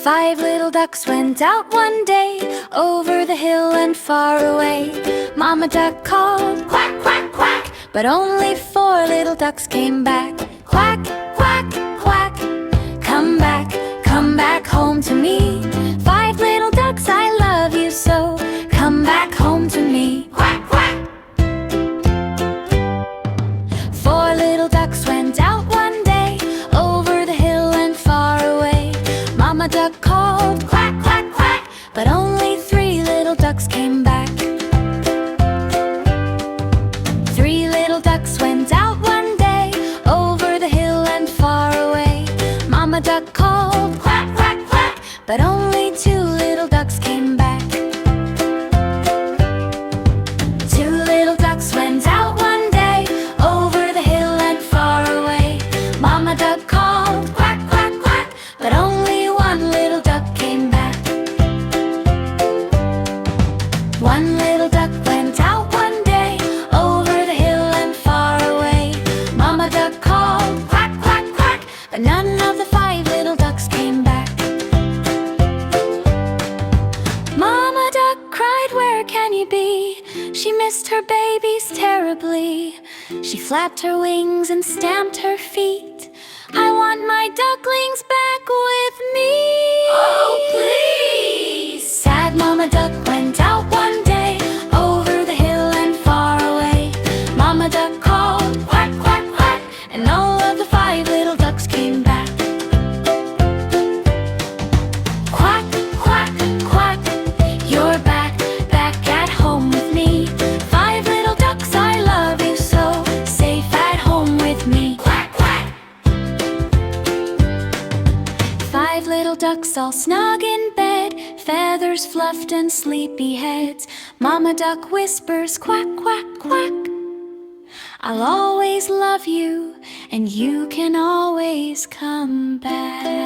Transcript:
Five little ducks went out one day, over the hill and far away. Mama duck called, quack, quack, quack, but only four little ducks came back. Quack, quack, quack, come back home to me. Five little ducks, I love you so, come back home to me. Quack, quack. Four little ducks went out one day, over the hill and far away. Mama duck called, quack, quack, quack, but only three little ducks came back. Three little ducks went out one day, over the hill and far away. Mama duck called, quack, quack, quack, but only two little ducks came back. Two little ducks went out one day, over the hill and far away. Mama duck called, quack, quack, quack, but only one little duck came back. One little duck went out one day, over the hill and far away. Mama duck called, quack, quack, quack, but none of the five little ducks came back. Mama duck cried, where can you be? She missed her babies terribly. She flapped her wings and stamped her feet. I want my ducklings back with me. Oh, please! Sad Mama duck went out one day, over the hill and far away. Mama duck called, quack, quack, quack, and all of the five little ducks came back. Quack, quack, quack, you're back, back at home with me. Five little ducks, I love you so, safe at home with me. Quack, quack. Five little ducks all snug in bed, feathers fluffed and sleepy heads. Mama duck whispers, quack, quack, quack, I'll always love you, and you can always come back.